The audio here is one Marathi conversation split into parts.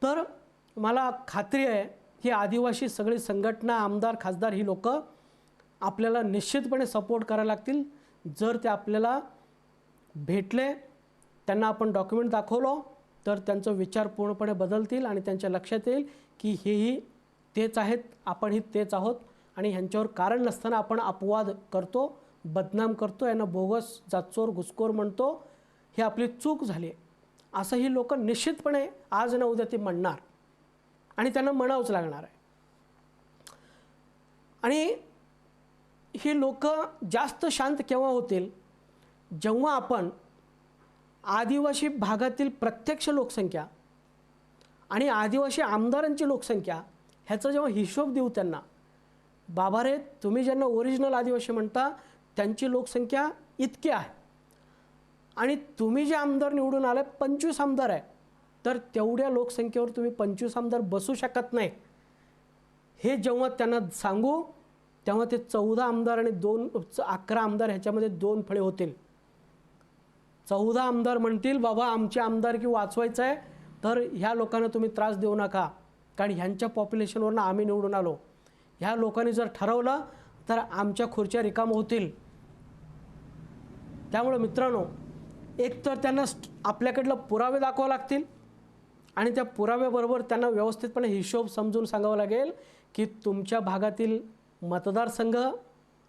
तर मला खात्री आहे की आदिवासी सगळी संघटना, आमदार, खासदार ही लोक आपल्याला निश्चितपणे सपोर्ट करायला लागतील जर ते आपल्याला भेटले, त्यांना आपण डॉक्युमेंट दाखवलो तर त्यांचा विचार पूर्णपणे बदलतील आणि त्यांच्या लक्षात येईल की हेही तेच आहेत, आपणही तेच आहोत आणि ह्यांच्यावर कारण नसताना आपण अपवाद करतो, बदनाम करतो, यांना बोगस, जातचोर, घुसखोर म्हणतो, ही आपली चूक झाली आहे असं ही लोक निश्चितपणे आज ना उद्या ते म्हणणार आणि त्यांना म्हणावंच लागणार आहे. आणि ही लोक जास्त शांत केव्हा होतील जेव्हा आपण आदिवासी भागातील प्रत्यक्ष लोकसंख्या आणि आदिवासी आमदारांची लोकसंख्या ह्याचा जेव्हा हिशोब देऊ त्यांना, बाबा रे तुम्ही ज्यांना ओरिजिनल आदिवासी म्हणता त्यांची लोकसंख्या इतकी आहे आणि तुम्ही जे आमदार निवडून आले 25 आमदार आहे, तर तेवढ्या लोकसंख्येवर तुम्ही 25 आमदार बसू शकत नाही हे जेव्हा त्यांना सांगू तेव्हा ते 14 आमदार आणि 11 आमदार ह्याच्यामध्ये 2 फळे होतील. 14 आमदार म्हणतील बाबा आमचे आमदारकी वाचवायचं आहे तर ह्या लोकांना तुम्ही त्रास देऊ नका कारण ह्यांच्या पॉप्युलेशनवरनं आम्ही निवडून आलो. ह्या लोकांनी जर ठरवलं तर आमच्या खुर्च्या रिकाम होतील. त्यामुळे मित्रांनो, एकतर त्यांना आपल्याकडलं पुरावे दाखवावे लागतील आणि त्या पुराव्याबरोबर त्यांना व्यवस्थितपणे हिशोब समजून सांगावं लागेल की तुमच्या भागातील मतदारसंघ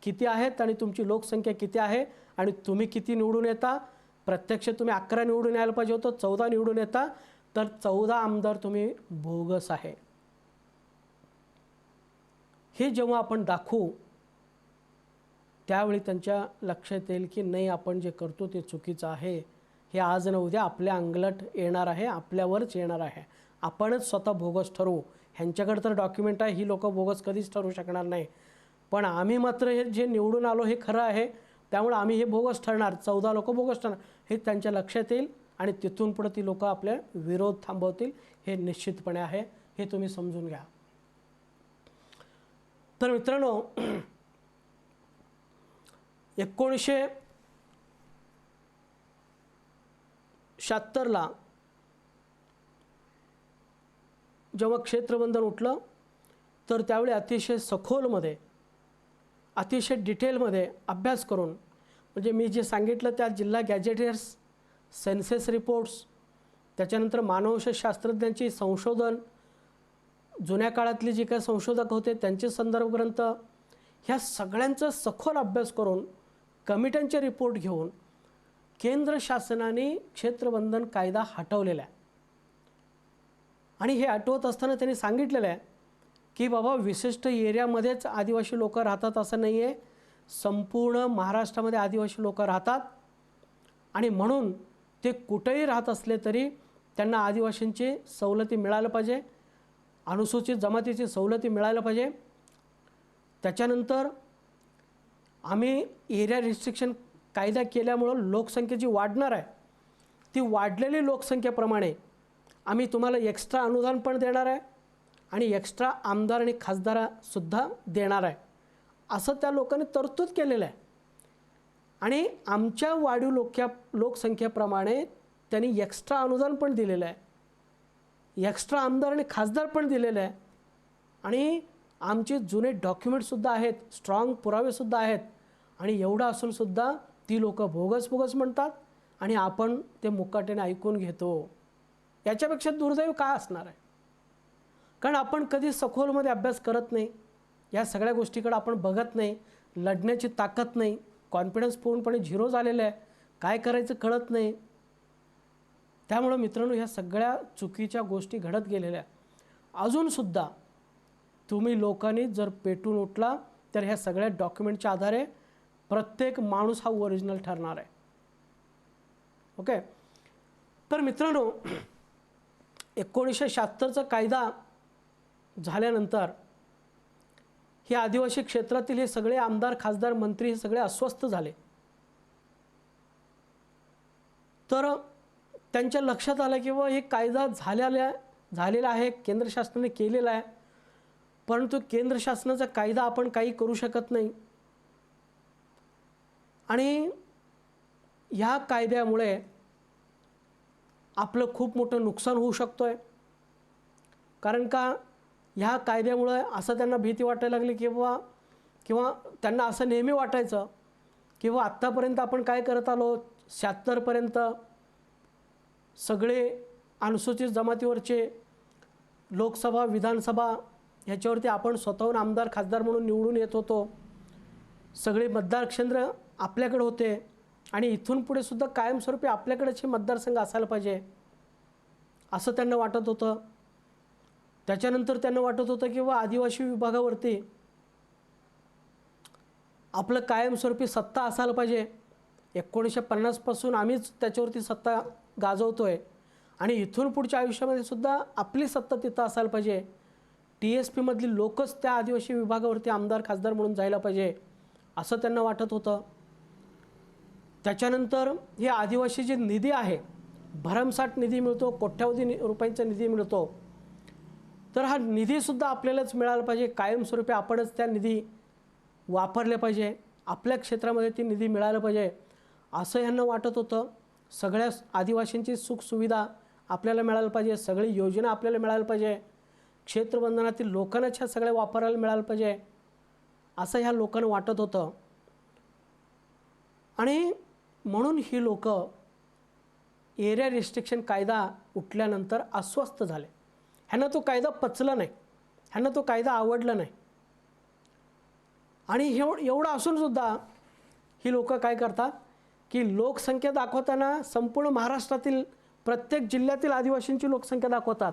किती आहेत आणि तुमची लोकसंख्या किती आहे आणि तुम्ही किती निवडून येता. प्रत्यक्ष तुम्ही 11 निवडून यायला पाहिजे होतं, 14 निवडून येता, तर 14 आमदार तुम्ही बोगस आहे हे जेव्हा आपण दाखवू त्यावेळी त्यांच्या लक्षात येईल की नाही आपण जे करतो ते चुकीचं आहे. हे आज न उद्या आपल्या अंगलट येणार आहे, आपल्यावरच येणार आहे. आपणच स्वतः बोगस ठरवू. ह्यांच्याकडे तर डॉक्युमेंट आहे, ही लोक बोगस कधीच ठरवू शकणार नाही. पण आम्ही मात्र हे जे निवडून आलो हे खरं आहे, त्यामुळे आम्ही हे बोगस ठरणार, 14 लोक बोगस ठरणार हे त्यांच्या लक्षात येईल आणि तिथून पुढे ती लोक आपल्या विरोध थांबवतील. हे निश्चितपणे आहे, हे तुम्ही समजून घ्या. तर मित्रांनो, 1976ला जेव्हा क्षेत्रबंधन उठलं तर त्यावेळी अतिशय सखोलमध्ये, अतिशय डिटेलमध्ये अभ्यास करून, म्हणजे मी जे सांगितलं त्या जिल्हा गॅजेटियर्स, सेन्सेस रिपोर्ट्स, त्याच्यानंतर मानवशास्त्रज्ञांची संशोधन, जुन्या काळातले जे काही संशोधक होते त्यांचे संदर्भ ग्रंथ, ह्या सगळ्यांचा सखोल अभ्यास करून कमिट्यांचे रिपोर्ट घेऊन केंद्र शासनाने क्षेत्रबंधन कायदा हटवलेला आहे. आणि हे हटवत असताना त्यांनी सांगितलेलं आहे की बाबा विशिष्ट एरियामध्येच आदिवासी लोक राहतात असं नाही आहे, संपूर्ण महाराष्ट्रामध्ये आदिवासी लोक राहतात आणि म्हणून ते कुठेही राहत असले तरी त्यांना आदिवासींची सवलती मिळायला पाहिजे, अनुसूचित जमातीची सवलती मिळायला पाहिजे. त्याच्यानंतर आम्ही एरिया रिस्ट्रिक्शन कायदा केल्यामुळं लोकसंख्या जी वाढणार आहे ती वाढलेली लोकसंख्येप्रमाणे आम्ही तुम्हाला एक्स्ट्रा अनुदान पण देणार आहे आणि एक्स्ट्रा आमदार आणि खासदारसुद्धा देणार आहे असं त्या लोकांनी तरतूद केलेलं आहे. आणि आमच्या वाढीव लोकसंख्येप्रमाणे त्यांनी एक्स्ट्रा अनुदान पण दिलेलं आहे, एक्स्ट्रा आमदार आणि खासदार पण दिलेले आहे आणि आमचे जुने डॉक्युमेंटसुद्धा आहेत, स्ट्रॉंग पुरावेसुद्धा आहेत. आणि एवढं असूनसुद्धा ती लोक बोगस बोगस म्हणतात आणि आपण ते मुकाट्याने ऐकून घेतो. याच्यापेक्षा दुर्दैव काय असणार आहे? कारण आपण कधी सखोलमध्ये अभ्यास करत नाही, या सगळ्या गोष्टीकडे आपण बघत नाही, लढण्याची ताकद नाही, कॉन्फिडन्स पूर्णपणे झिरो झालेलं आहे, काय करायचं कळत नाही. त्यामुळं मित्रांनो, ह्या सगळ्या चुकीच्या गोष्टी घडत गेलेल्या आहेत. अजूनसुद्धा तुम्ही लोकांनी जर पेटून उठला तर ह्या सगळ्या डॉक्युमेंटच्या आधारे प्रत्येक माणूस हा ओरिजिनल ठरणार आहे. ओके. तर मित्रांनो, 1976चा कायदा झाल्यानंतर हे आदिवासी क्षेत्रातील हे सगळे आमदार, खासदार, मंत्री हे सगळे अस्वस्थ झाले. तर त्यांच्या लक्षात आलं की हे कायदा झालेला आहे, केंद्र शासनाने केलेला आहे, परंतु केंद्र शासनाचा कायदा आपण काही करू शकत नाही आणि ह्या कायद्यामुळे आपलं खूप मोठं नुकसान होऊ शकतो आहे. कारण का ह्या कायद्यामुळे असं त्यांना भीती वाटायला लागली किंवा त्यांना असं नेहमी वाटायचं किंवा आत्तापर्यंत आपण काय करत आलो 76पर्यंत सगळे अनुसूचित जमातीवरचे लोकसभा विधानसभा ह्याच्यावरती आपण स्वतःहून आमदार खासदार म्हणून निवडून येत होतो. सगळे मतदार केंद्र आपल्याकडे होते आणि इथून पुढे सुद्धा कायमस्वरूपी आपल्याकडेच हे मतदारसंघ असायला पाहिजे असं त्यांना वाटत होतं. त्याच्यानंतर त्यांना वाटत होतं की आदिवासी विभागावरती आपलं कायमस्वरूपी सत्ता असायला पाहिजे. 1950 पासून आम्हीच त्याच्यावरती सत्ता गाजवतोय आणि इथून पुढच्या आयुष्यामध्ये सुद्धा आपली सत्ता तिथं असायला पाहिजे. TSP मधली लोकच त्या आदिवासी विभागावरती आमदार खासदार म्हणून जायला पाहिजे असं त्यांना वाटत होतं. त्याच्यानंतर हे आदिवासी जे निधी आहे भरमसाठ निधी मिळतो, कोट्यावधी रुपयांचा निधी मिळतो. तर हा निधीसुद्धा आपल्यालाच मिळाला पाहिजे. कायमस्वरूपी आपणच त्या निधी वापरले पाहिजे, आपल्या क्षेत्रामध्ये ती निधी मिळालं पाहिजे असं ह्यांना वाटत होतं. सगळ्या आदिवासींची सुखसुविधा आपल्याला मिळायला पाहिजे, सगळी योजना आपल्याला मिळायला पाहिजे, क्षेत्रबंधनातील लोकांनाच ह्या सगळ्या वापरायला मिळायला पाहिजे असं ह्या लोकांना वाटत होतं. आणि म्हणून ही लोक एरिया रिस्ट्रिक्शन कायदा उठल्यानंतर अस्वस्थ झाले. ह्यांना तो कायदा पचला नाही, ह्यांना तो कायदा आवडला नाही. आणि एवढं असूनसुद्धा ही लोक काय करतात की लोकसंख्या दाखवताना संपूर्ण महाराष्ट्रातील प्रत्येक जिल्ह्यातील आदिवासींची लोकसंख्या दाखवतात.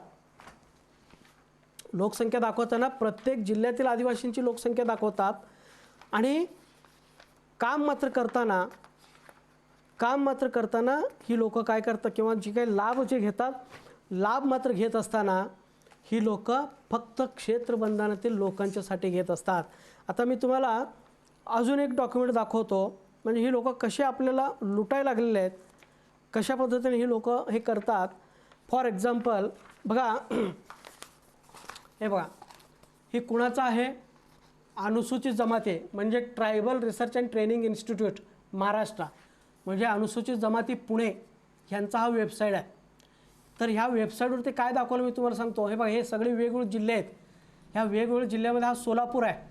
लोकसंख्या दाखवताना प्रत्येक जिल्ह्यातील आदिवासींची लोकसंख्या दाखवतात आणि काम मात्र करताना ही लोक काय करतात किंवा जी काही लाभ जे घेतात, लाभ मात्र घेत असताना ही लोक फक्त क्षेत्रबंधनातील लोकांच्यासाठी घेत असतात. आता मी तुम्हाला अजून एक डॉक्युमेंट दाखवतो, म्हणजे ही लोक कसे आपल्याला लुटायला लागलेले आहेत, कशा पद्धतीने ही लोक हे करतात. फॉर एक्झाम्पल बघा, हे बघा, ही कुणाचं आहे, अनुसूचित जमाती म्हणजे tribal research and training institute Maharashtra, म्हणजे अनुसूचित जमाती पुणे यांचा हा वेबसाईट आहे. तर ह्या वेबसाईटवरती काय दाखवलं मी तुम्हाला सांगतो. हे बघा, हे सगळे वेगवेगळे जिल्हे आहेत. ह्या वेगवेगळ्या जिल्ह्यामध्ये हा सोलापूर आहे.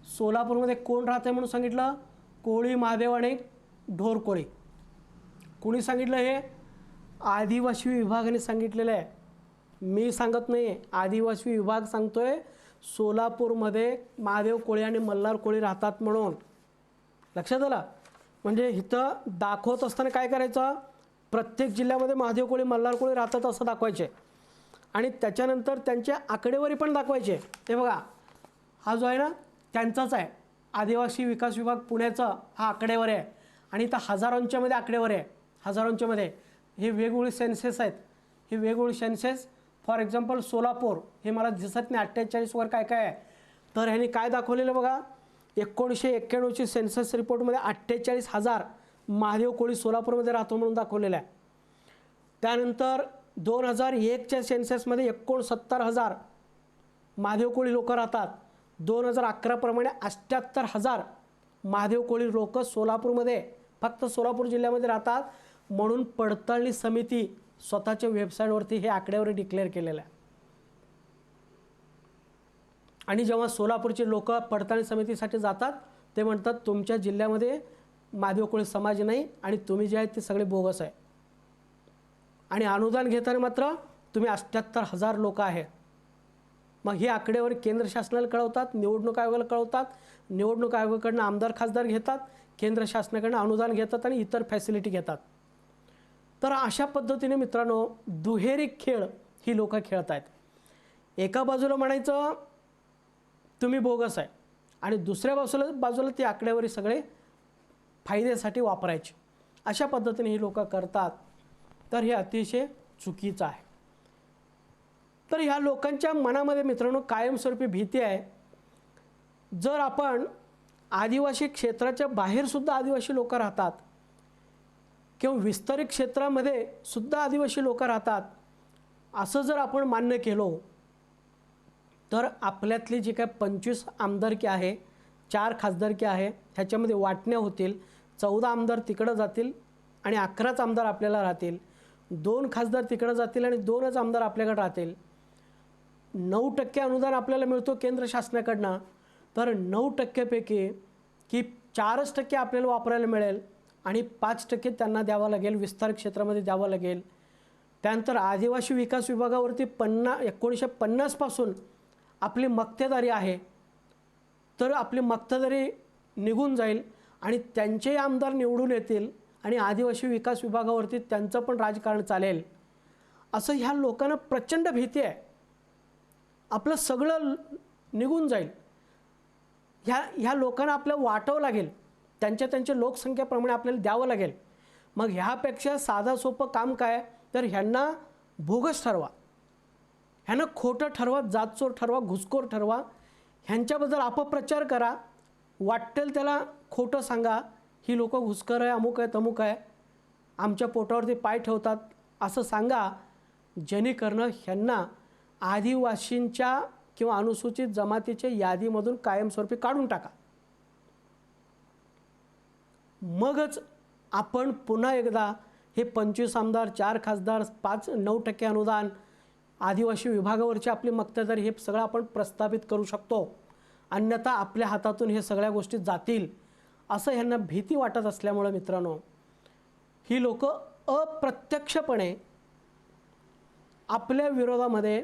सोलापूरमध्ये कोण राहते म्हणून सांगितलं, कोळी महादेव आणि ढोरकोळी. कोणी सांगितलं, हे आदिवासी विभागाने सांगितलेलं आहे, मी सांगत नाही, आदिवासी विभाग सांगतोय सोलापूरमध्ये महादेव कोळी आणि मल्हार कोळी राहतात म्हणून. लक्षात आलं. म्हणजे इथं दाखवत असताना काय करायचं, प्रत्येक जिल्ह्यामध्ये महादेव कोळी मल्हार कोळी राहतात असं दाखवायचे आणि त्याच्यानंतर त्यांच्या आकडेवारी पण दाखवायचे. हे बघा, हा जो आहे ना त्यांचाच आहे, आदिवासी विकास विभाग पुण्याचा हा आकडेवारी आहे आणि इथं हजारोंच्यामध्ये आकडेवारी आहे. हजारोंच्यामध्ये हे वेगवेगळे सेन्सेस आहेत. हे वेगवेगळे सेन्सेस, फॉर एक्झाम्पल सोलापूर, हे मला दिसत नाही 48 वर काय काय आहे. तर ह्यांनी काय दाखवलेलं बघा, 1991ची सेन्सस रिपोर्टमध्ये 48,000 महादेव कोळी सोलापूरमध्ये राहतो म्हणून दाखवलेलं आहे. त्यानंतर 2001च्या सेन्ससमध्ये 69,000 महादेव कोळी लोक राहतात. 2011 प्रमाणे 78,000 महादेव कोळी लोक सोलापूरमध्ये, फक्त सोलापूर जिल्ह्यामध्ये राहतात म्हणून पडताळणी समिती स्वतःच्या वेबसाईटवरती हे आकडेवारी डिक्लेअर केलेलं आहे. आणि जेव्हा सोलापूरचे लोक पडताळणी समितीसाठी जातात ते म्हणतात तुमच्या जिल्ह्यामध्ये महादेव कोळी समाज नाही आणि तुम्ही जे आहेत ते सगळे बोगस आहे. आणि अनुदान घेताना मात्र तुम्ही 78,000 लोक आहे. मग ही आकडेवारी केंद्र शासनाला कळवतात, निवडणूक आयोगाला कळवतात, निवडणूक आयोगाकडून आमदार खासदार घेतात, केंद्र शासनाकडून अनुदान घेतात आणि इतर फॅसिलिटी घेतात. तर अशा पद्धतीने मित्रांनो दुहेरी खेळ ही लोक खेळत आहेत. एका बाजूला म्हणायचं तुम्ही बोगस आहे आणि दुसऱ्या बाजूला ती आकडेवारी सगळे फायद्यासाठी वापरायची. अशा पद्धतीने ही लोक करतात. तर हे अतिशय चुकीचं आहे. तर ह्या लोकांच्या मनामध्ये मित्रांनो कायमस्वरूपी भीती आहे. जर आपण आदिवासी क्षेत्राच्या बाहेरसुद्धा आदिवासी लोक राहतात किंवा विस्तारित क्षेत्रामध्ये सुद्धा आदिवासी लोक राहतात असं जर आपण मान्य केलं तर आपल्यातली जी काय 25 आमदारकी आहे, 4 खासदारकी आहे, ह्याच्यामध्ये वाटण्या होतील. 14 आमदार तिकडं जातील आणि 11च आमदार आपल्याला राहतील. 2 खासदार तिकडं जातील आणि 2च आमदार आपल्याकडे राहतील. 9% अनुदान आपल्याला मिळतो केंद्र शासनाकडनं, तर 9%पैकी की 4% आपल्याला वापरायला मिळेल आणि 5% त्यांना द्यावं लागेल, विस्तार क्षेत्रामध्ये द्यावं लागेल. त्यानंतर आदिवासी विकास विभागावरती 1950 पासून आपली मक्तेदारी आहे, तर आपली मक्तेदारी निघून जाईल आणि त्यांचे आमदार निवडून येतील आणि आदिवासी विकास विभागावरती त्यांचं पण राजकारण चालेल, असं ह्या लोकांना प्रचंड भीती आहे. आपलं सगळं निघून जाईल, ह्या लोकांना आपल्याला वाटावं लागेल, त्यांच्या लोकसंख्येप्रमाणे आपल्याला द्यावं लागेल. मग ह्यापेक्षा साधं सोपं काम काय, तर ह्यांना बोगस ठरवा, ह्यांना खोटं ठरवा, जातचोर ठरवा, घुसखोर ठरवा, ह्यांच्याबद्दल अपप्रचार करा, वाटेल त्याला खोटं सांगा, ही लोक घुसखोर आहे, अमुक आहे, तमुक आहे, आमच्या पोटावरती पाय ठेवतात, असं सांगा. जेणेकरून ह्यांना आदिवासींच्या किंवा अनुसूचित जमातीच्या यादीमधून कायमस्वरूपी काढून टाका. मगच आपण पुन्हा एकदा हे 25 आमदार, 4 खासदार, 9% अनुदान, आदिवासी विभागावरची आपली मक्तेदारी, हे सगळं आपण प्रस्थापित करू शकतो. अन्यथा आपल्या हातातून हे सगळ्या गोष्टी जातील असं ह्यांना भीती वाटत असल्यामुळे मित्रांनो, ही लोक अप्रत्यक्षपणे आपल्या विरोधामध्ये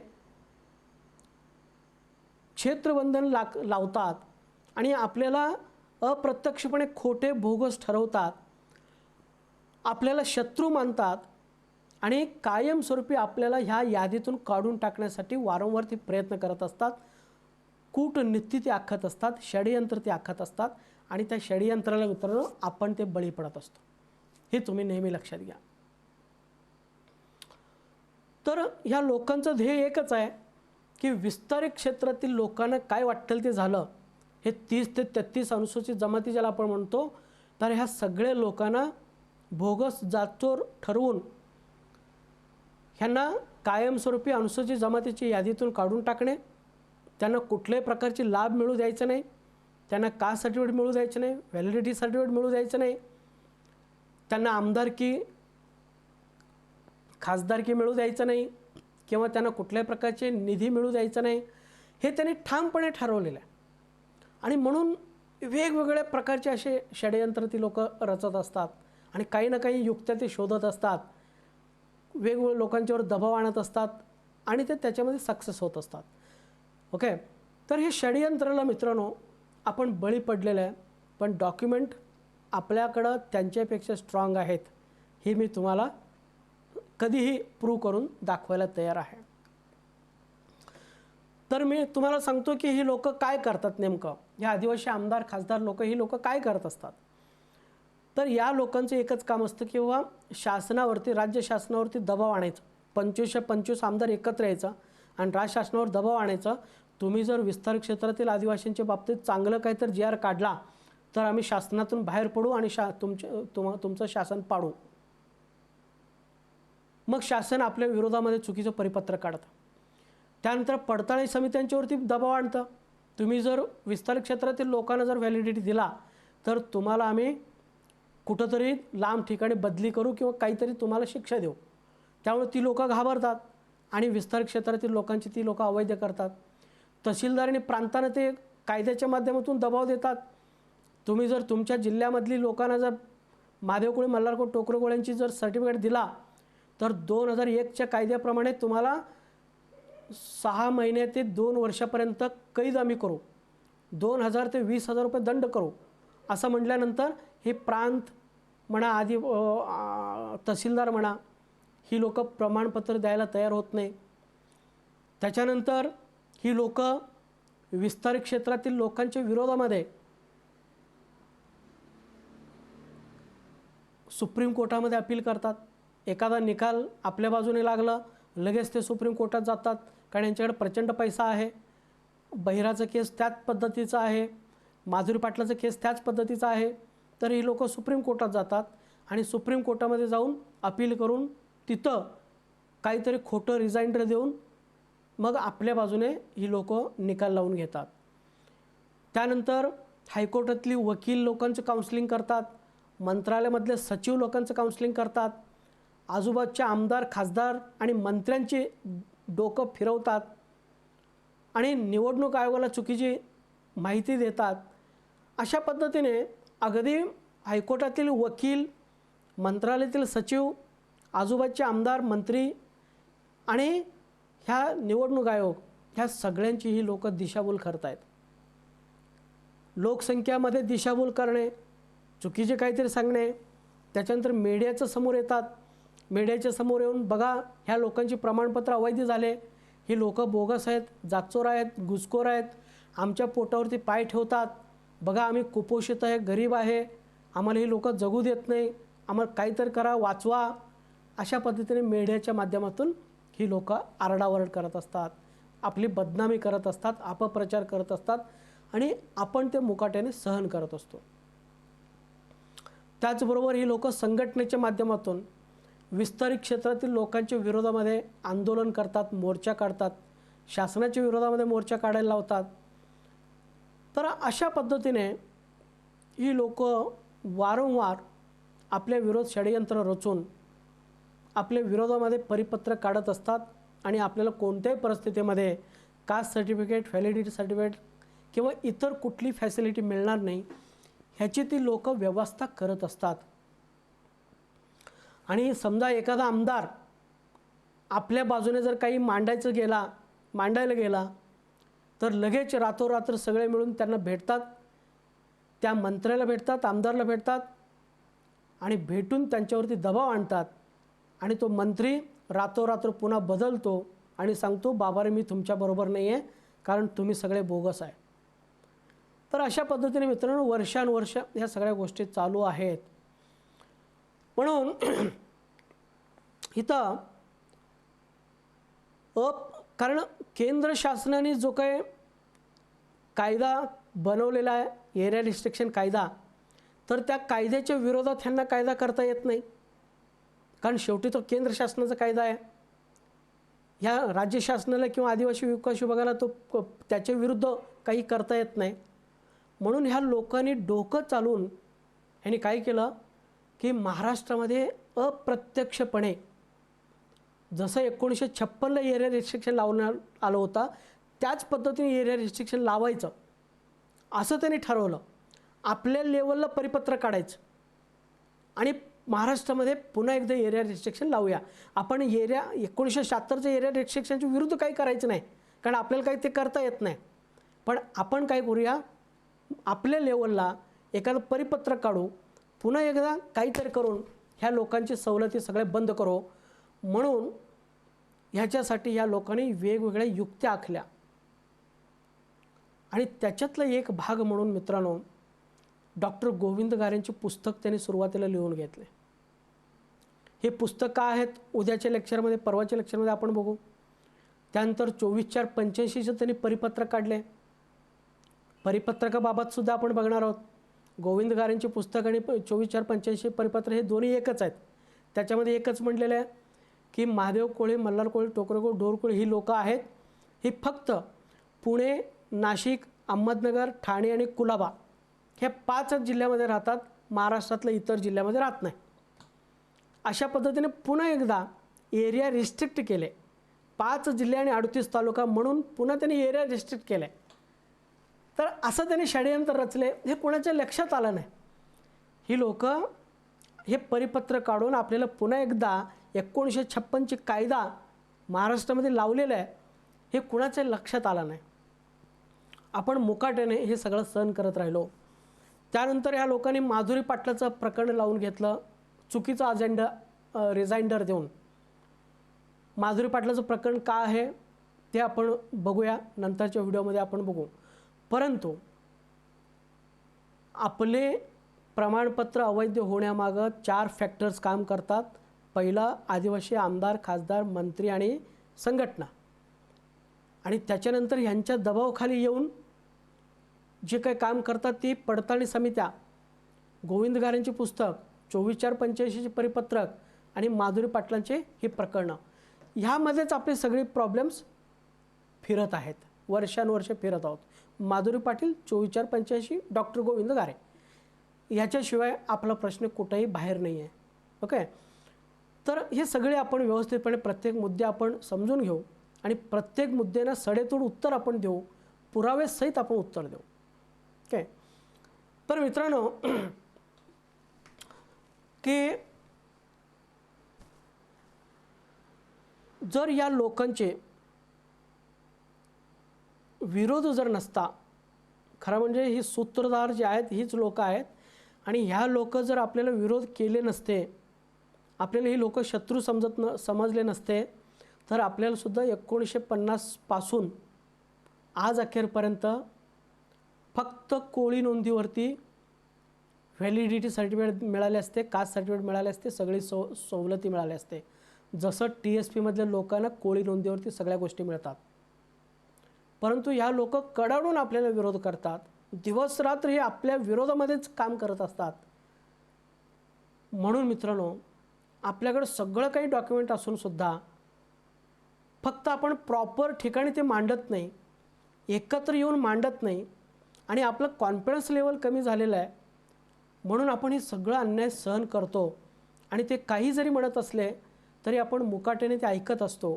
क्षेत्रबंधन लावतात आणि आपल्याला अप्रत्यक्षपणे खोटे बोगस ठरवतात, आपल्याला शत्रू मानतात आणि कायमस्वरूपी आपल्याला ह्या यादीतून काढून टाकण्यासाठी वारंवार ते प्रयत्न करत असतात. कूटनीती ते आखत असतात, षडयंत्र ते आखत असतात आणि त्या षडयंत्राला मित्रांनो आपण ते बळी पडत असतो, हे तुम्ही नेहमी लक्षात घ्या. तर ह्या लोकांचं ध्येय एकच आहे की विस्तारित क्षेत्रातील लोकांना काय वाटेल ते झालं. हे 30 ते 33 अनुसूचित जमाती ज्याला आपण म्हणतो, तर ह्या सगळ्या लोकांना बोगस जातचोर ठरवून ह्यांना कायमस्वरूपी अनुसूचित जमातीची यादीतून काढून टाकणे, त्यांना कुठल्याही प्रकारची लाभ मिळू द्यायचा नाही, त्यांना कास्ट सर्टिफिकेट मिळू द्यायचं नाही, व्हॅलिडिटी सर्टिफिकेट मिळू द्यायचं नाही, त्यांना आमदारकी, खासदारकी मिळू द्यायचं नाही किंवा त्यांना कुठल्याही प्रकारचे निधी मिळू द्यायचा नाही, हे त्यांनी ठामपणे ठरवलेलं आहे. आणि म्हणून वेगवेगळ्या प्रकारचे असे षडयंत्र ती लोक रचत असतात आणि काही ना काही युक्त्या ते शोधत असतात, वेगवेगळ्या लोकांच्यावर दबाव आणत असतात आणि ते त्याच्यामध्ये सक्सेस होत असतात. ओके, तर हे षडयंत्राला मित्रांनो आपण बळी पडलेलं आहे, पण डॉक्युमेंट आपल्याकडं त्यांच्यापेक्षा स्ट्रॉंग आहेत, हे मी तुम्हाला कधीही प्रूव्ह करून दाखवायला तयार आहे. तर मी तुम्हाला सांगतो की ही लोक काय करतात नेमकं, या आदिवासी आमदार, खासदार लोक, ही लोक काय करत असतात. तर या लोकांचं एकच काम असतं किंवा शासनावरती, राज्य शासनावरती दबाव आणायचं. 25 आमदार एकत्र यायचा आणि राज्य शासनावर दबाव आणायचा, तुम्ही जर विस्तार क्षेत्रातील आदिवासींच्या बाबतीत चांगलं काही तर GR काढला तर आम्ही शासनातून बाहेर पडू आणि तुमचं शासन पाडू. मग शासन आपल्या विरोधामध्ये चुकीचं परिपत्र काढतं. त्यानंतर पडताळणी समित्यांच्यावरती दबाव आणतं, तुम्ही जर विस्तार क्षेत्रातील लोकांना जर व्हॅलिडिटी दिला तर तुम्हाला आम्ही कुठंतरी लांब ठिकाणी बदली करू किंवा काहीतरी तुम्हाला शिक्षा देऊ. त्यामुळे ती लोक घाबरतात आणि विस्तार क्षेत्रातील लोकांची ती लोक अवैध करतात. तहसीलदार आणि प्रांतानं ते कायद्याच्या माध्यमातून दबाव देतात. तुम्ही जर तुमच्या जिल्ह्यामधली लोकांना जर महादेवकुळे, मल्हारकोट, टोकरगोळ्यांची जर सर्टिफिकेट दिला तर 2001च्या कायद्याप्रमाणे तुम्हाला 6 महिने ते 2 वर्षापर्यंत कैद आम्ही करू, 2000 ते 20,000 रुपये दंड करू, असं म्हटल्यानंतर हे प्रांत म्हणा, तहसीलदार म्हणा, ही लोक प्रमाणपत्र द्यायला तयार होत नाही. त्याच्यानंतर ही लोक विस्तारित क्षेत्रातील लोकांच्या विरोधामध्ये सुप्रीम कोर्टामध्ये अपील करतात. एखादा निकाल आपल्या बाजूने लागला लगेच ते सुप्रीम कोर्टात जातात, कारण यांच्याकडे प्रचंड पैसा आहे. बहिराचं केस त्याच पद्धतीचा आहे, माधुरी पाटलाचं केस त्याच पद्धतीचा आहे. तर ही लोक सुप्रीम कोर्टात जातात आणि सुप्रीम कोर्टामध्ये जाऊन अपील करून तिथं काहीतरी खोटं रिजाइंडर देऊन मग आपल्या बाजूने ही लोक निकाल लावून घेतात. त्यानंतर हायकोर्टातली वकील लोकांचं काउन्सिलिंग करतात, मंत्रालयामधले सचिव लोकांचं काउन्सिलिंग करतात, आजूबाजूच्या आमदार, खासदार आणि मंत्र्यांचे डोकं फिरवतात आणि निवडणूक आयोगाला चुकीची माहिती देतात। अशा पद्धतीने अगदी हायकोर्टातील वकील, मंत्रालयातील सचिव, आजूबाजूचे आमदार, मंत्री आणि ह्या निवडणूक आयोग ह्या सगळ्यांची ही लोक दिशाभूल करत आहेत। लोकसंख्यामध्ये दिशाभूल करणे, चुकीचे काहीतरी सांगणे, त्याच्यानंतर मीडियाच्या समोर येतात, मीडियाच्या समोर येऊन बघा ह्या लोकांची प्रमाणपत्र अवैध झाले, ही लोक बोगस आहेत, जातचोर आहेत, घुसखोर आहेत, आमच्या पोटावरती पाय ठेवतात, बघा आम्ही कुपोषित आहे, गरीब आहे, आम्हाला ही लोक जगू देत नाही, आम्हाला काहीतरी करा, वाचवा। अशा पद्धतीने मीडियाच्या माध्यमातून ही लोक आरडाओरड करत असतात, आपली बदनामी करत असतात, अपप्रचार करत असतात आणि आपण ते मुकाट्याने सहन करत असतो। त्याचबरोबर ही लोक संघटनेच्या माध्यमातून विस्तारित क्षेत्रातील लोकांच्या विरोधामध्ये आंदोलन करतात, मोर्चा काढतात, शासनाच्या विरोधामध्ये मोर्चा काढायला लावतात। तर अशा पद्धतीने ही लोक वारंवार आपल्या विरोध षडयंत्र रचून आपल्या विरोधामध्ये परिपत्र काढत असतात आणि आपल्याला कोणत्याही परिस्थितीमध्ये कास्ट सर्टिफिकेट, व्हॅलिडिटी सर्टिफिकेट किंवा इतर कुठली फॅसिलिटी मिळणार नाही ह्याची ती लोक व्यवस्था करत असतात। आणि समजा एखादा आमदार आपल्या बाजूने जर काही मांडायला गेला तर लगेच रातोरात्र सगळे मिळून त्यांना भेटतात, त्या मंत्र्याला भेटतात, आमदारला भेटतात आणि भेटून त्यांच्यावरती दबाव आणतात आणि तो मंत्री रातोरात्र पुन्हा बदलतो आणि सांगतो बाबा रे मी तुमच्याबरोबर नाही आहे कारण तुम्ही सगळे बोगस आहे। तर अशा पद्धतीने मित्रांनो वर्षानुवर्ष ह्या सगळ्या गोष्टी चालू आहेत। म्हणून इथं कारण केंद्र शासनाने जो काही कायदा बनवलेला आहे एरिया रिस्ट्रिक्शन कायदा, तर त्या कायद्याच्या विरोधात ह्यांना कायदा करता येत नाही कारण शेवटी तो केंद्र शासनाचा कायदा आहे। ह्या राज्य शासनाला किंवा आदिवासी विकास विभागाला तो त्याच्या विरुद्ध काही करता येत नाही। म्हणून ह्या लोकांनी डोकं चालून ह्यांनी काय केलं की महाराष्ट्रामध्ये अप्रत्यक्षपणे जसं 1956ला एरिया रिस्ट्रिक्शन लावण्यात आलं होतं त्याच पद्धतीने एरिया रिस्ट्रिक्शन लावायचं असं त्यांनी ठरवलं। आपल्या लेवलला परिपत्र काढायचं आणि महाराष्ट्रामध्ये पुन्हा एकदा एरिया रिस्ट्रिक्शन लावूया। आपण 1976च्या एरिया रिस्ट्रिक्शनच्या विरुद्ध काही करायचं नाही कारण आपल्याला काही ते करता येत नाही, पण आपण काय करूया आपल्या लेवलला एखादं परिपत्र काढू, पुन्हा एकदा काहीतरी करून ह्या लोकांची सवलती सगळे बंद करू। म्हणून ह्याच्यासाठी ह्या लोकांनी वेगवेगळ्या युक्त्या आखल्या आणि त्याच्यातला एक भाग म्हणून मित्रांनो डॉक्टर गोविंद गारेंचे पुस्तक त्यांनी सुरुवातीला लिहून घेतले। हे पुस्तक काय आहेत उद्याच्या लेक्चरमध्ये, परवाच्या लेक्चरमध्ये आपण बघू। त्यानंतर 24/4/85चं त्यांनी परिपत्रक काढले, परिपत्रकाबाबत सुद्धा आपण बघणार आहोत। गोविंद गारेंचे पुस्तक आणि 24/4/85 परिपत्र हे दोन्ही एकच आहेत। त्याच्यामध्ये एकच म्हटलेलं आहे की महादेव कोळे, मल्हार कोळे, टोकरे कोळे, ढोर कोळे ही लोक आहेत, ही फक्त पुणे, नाशिक, अहमदनगर, ठाणे आणि कुलाबा ह्या 5 जिल्ह्यामध्ये राहतात, महाराष्ट्रातल्या इतर जिल्ह्यामध्ये राहत नाही। अशा पद्धतीने पुन्हा एकदा एरिया रिस्ट्रिक्ट केले, 5 जिल्हे आणि 38 तालुका म्हणून पुन्हा त्यांनी एरिया रिस्ट्रिक्ट केले। तर असं त्यांनी षडयंत्र रचले, हे कोणाच्या लक्षात आलं नाही। ही लोक हे परिपत्र काढून आपल्याला पुन्हा एकदा 1956ची कायदा महाराष्ट्रामध्ये लावलेला आहे हे कुणाच्या लक्षात आलं नाही। आपण मुकाट्याने हे सगळं सहन करत राहिलो। त्यानंतर ह्या लोकांनी माधुरी पाटलाचं प्रकरण लावून घेतलं, चुकीचा अजेंडा रिजाइंडर देऊन। माधुरी पाटलाचं प्रकरण काय आहे ते आपण बघूया, नंतरच्या व्हिडिओमध्ये आपण बघू। परंतु आपले प्रमाणपत्र अवैध होण्यामागं 4 फॅक्टर्स काम करतात। पहिला आदिवासी आमदार, खासदार, मंत्री आणि संघटना, आणि त्याच्यानंतर ह्यांच्या दबावाखाली येऊन जे काही काम करतात ती पडताळणी समित्या। गोविंद गारेंचे पुस्तक, 24/4/85चे परिपत्रक आणि माधुरी पाटलांचे हे प्रकरणं, ह्यामध्येच आपले सगळे प्रॉब्लेम्स फिरत आहेत, वर्षानुवर्ष फिरत आहोत। माधुरी पाटील, 24/4/85, डॉक्टर गोविंद गारे, ह्याच्याशिवाय आपला प्रश्न कुठेही बाहेर नाही आहे। ओके, तर हे सगळे आपण व्यवस्थितपणे प्रत्येक मुद्दे आपण समजून घेऊ आणि प्रत्येक मुद्द्याला सडेतोड उत्तर आपण देऊ, पुराव्यासहित आपण उत्तर देऊ. ओके. तर मित्रांनो, की जर या लोकांचे विरोध जर नसता, खरं म्हणजे ही सूत्रधार जे आहेत हीच लोक आहेत, आणि ह्या लोक जर आपल्याला विरोध केले नसते, आपल्याला ही लोक शत्रू समजले नसते, तर आपल्याला सुद्धा 1950 पासून आज अखेरपर्यंत फक्त कोळी नोंदीवरती व्हॅलिडिटी सर्टिफिकेट मिळाले असते, कास्ट सर्टिफिकेट मिळाले असते, सगळी सवलती मिळाल्या असते. जसं TSP मधल्या लोकांना कोळी नोंदीवरती सगळ्या गोष्टी मिळतात. परंतु ह्या लोक कडाडून आपल्याला विरोध करतात, दिवस रात्र हे आपल्या विरोधामध्येच काम करत असतात. म्हणून मित्रांनो, आपल्याकडे सगळं काही डॉक्युमेंट असून सुद्धा फक्त आपण प्रॉपर ठिकाणी ते मांडत नाही, एकत्र येऊन मांडत नाही, आणि आपलं कॉन्फिडन्स लेवल कमी झालेलं आहे. म्हणून आपण हे सगळं अन्याय सहन करतो, आणि ते काही जरी म्हणत असले तरी आपण मुकाट्याने ते ऐकत असतो.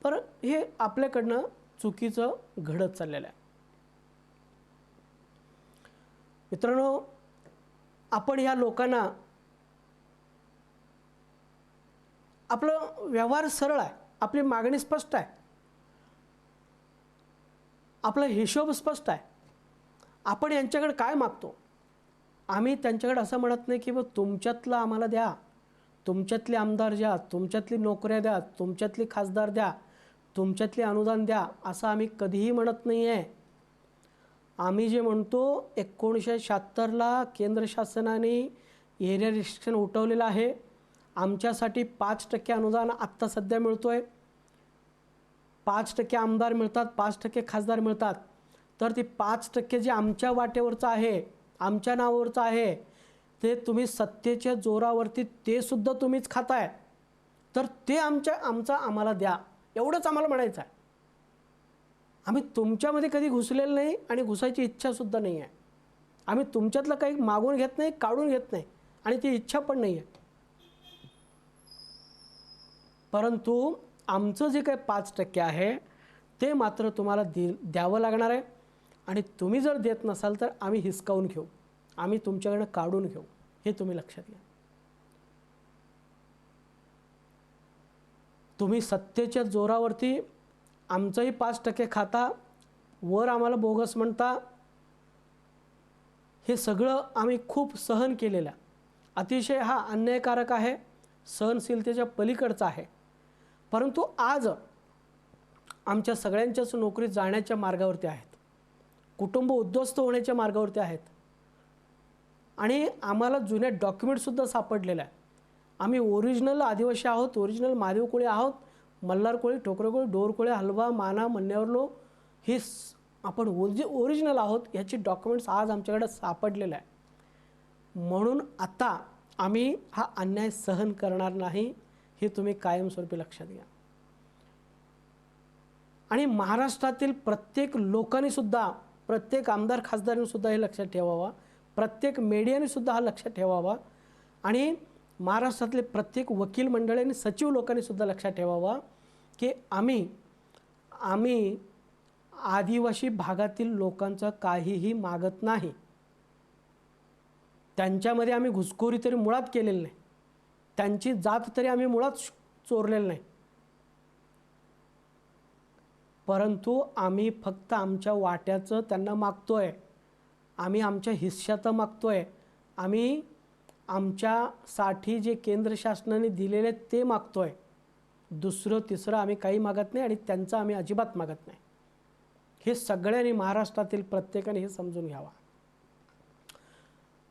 पण हे आपल्याकडनं चुकीचं घडत चाललेलं आहे. मित्रांनो, आपण ह्या लोकांना, आपलं व्यवहार सरळ आहे, आपली मागणी स्पष्ट आहे, आपला हिशोब स्पष्ट आहे. आपण यांच्याकडे काय मागतो? आम्ही त्यांच्याकडे असं म्हणत नाही की बा तुमच्यातलं आम्हाला द्या, तुमच्यातले आमदार द्या, तुमच्यातली नोकऱ्या द्या, तुमच्यातली खासदार द्या, तुमच्यातले अनुदान द्या, असं आम्ही कधीही म्हणत नाही आहे. आम्ही जे म्हणतो, 1976ला केंद्र शासनाने एरिया रिस्ट्रिक्शन उठवलेलं आहे. आमच्यासाठी 5% अनुदान आत्ता सध्या मिळतो आहे. 5% आमदार मिळतात, 5% खासदार मिळतात. तर ती 5% जे आमच्या वाटेवरचं आहे, आमच्या नावावरचं आहे, ते तुम्ही सत्तेच्या जोरावरती ते सुद्धा तुम्हीच खाताय, तर ते आम्हाला द्या, एवढंच आम्हाला म्हणायचं आहे. आम्ही तुमच्यामध्ये कधी घुसलेलं नाही आणि घुसायची इच्छासुद्धा नाही आहे. आम्ही तुमच्यातलं काही मागून घेत नाही, काढून घेत नाही, आणि ती इच्छा पण नाही आहे. परंतु आमचं जे काही 5% आहे ते मात्र तुम्हाला द्यावं लागणार आहे. आणि तुम्ही जर देत नसाल तर आम्ही हिसकावून घेऊ, आम्ही तुमच्याकडनं काढून घेऊ, हे तुम्ही लक्षात घ्या. तुम्ही सत्तेच्या जोरावरती आमचंही 5% खाता, वर आम्हाला बोगस म्हणता, हे सगळं आम्ही खूप सहन केलेलं, अतिशय हा अन्यायकारक आहे, सहनशीलतेच्या पलीकडचा आहे. परंतु आज आमच्या सगळ्यांच्याच नोकरी जाण्याच्या मार्गावरती आहेत, कुटुंब उद्ध्वस्त होण्याच्या मार्गावरती आहेत, आणि आम्हाला जुन्या डॉक्युमेंटसुद्धा सापडलेलं आहे. आम्ही ओरिजिनल आदिवासी आहोत, ओरिजिनल महादेव कोळी आहोत, मल्हार कोळी, ठोकरे कोळी, डोर कोळी, हलवा, माना, मन्यावरलो, हे आपण ओरिजिनल आहोत, ह्याची डॉक्युमेंट्स आज आमच्याकडे सापडलेलं आहे. म्हणून आता आम्ही हा अन्याय सहन करणार नाही, हे तुम्ही कायमस्वरूपी लक्षात घ्या. आणि महाराष्ट्रातील प्रत्येक लोकांनी सुद्धा, प्रत्येक आमदार खासदारांनी सुद्धा हे लक्षात ठेवावा, प्रत्येक मीडियाने सुद्धा हा लक्षात ठेवावा, आणि महाराष्ट्रातले प्रत्येक वकील मंडळी आणि सचिव लोकांनी सुद्धा लक्षात ठेवावा की आम्ही आदिवासी भागातील लोकांचं काहीही मागत नाही. त्यांच्यामध्ये आम्ही घुसखोरी तरी मुळात केलेली नाही, त्यांची जात तरी आम्ही मुळात चोरलेलं नाही. परंतु आम्ही फक्त आमच्या वाट्याचं त्यांना मागतोय, आम्ही आमच्या हिस्साचं मागतोय, आम्ही आमच्यासाठी जे केंद्र शासनाने दिलेले ते मागतोय. दुसरं तिसरं आम्ही काही मागत नाही, आणि त्यांचं आम्ही अजिबात मागत नाही. हे सगळ्यांनी, महाराष्ट्रातील प्रत्येकाने हे समजून घ्यावा.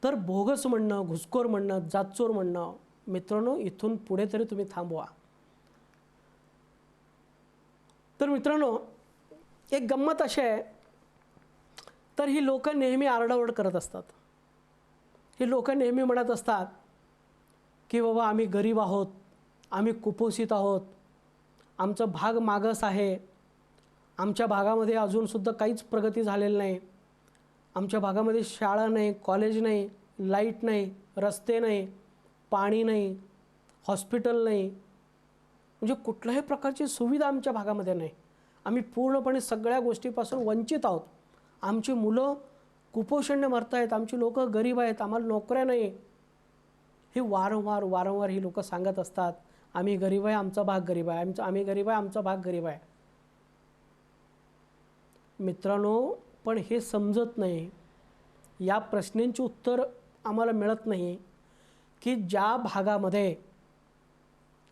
तर बोगस म्हणणं, घुसखोर म्हणणं, जातचोर म्हणणं, मित्रांनो, इथून पुढे तरी तुम्ही थांबवा. तर मित्रांनो, एक गंमत अशी आहे, तर ही लोक नेहमी आरडाओरड करत असतात. ही लोक नेहमी म्हणत असतात की बाबा आम्ही गरीब आहोत, आम्ही कुपोषित आहोत, आमचा भाग मागास आहे, आमच्या भागामध्ये अजूनसुद्धा काहीच प्रगती झालेली नाही, आमच्या भागामध्ये शाळा नाही, कॉलेज नाही, लाईट नाही, रस्ते नाही, पाणी नाही, हॉस्पिटल नाही, म्हणजे कुठल्याही प्रकारची सुविधा आमच्या भागामध्ये नाही. आम्ही पूर्णपणे सगळ्या गोष्टीपासून वंचित आहोत. आमची मुलं कुपोषणाने मरत आहेत, आमची लोकं गरीब आहेत, आम्हाला नोकऱ्या नाही. हे वारंवार ही लोकं सांगत असतात. आम्ही गरीब आहे, आमचा भाग गरीब आहे, आम्ही गरीब आहे, आमचा भाग गरीब आहे. मित्रांनो, पण हे समजत नाही, या प्रश्नांची उत्तर आम्हाला मिळत नाही की ज्या भागामध्ये,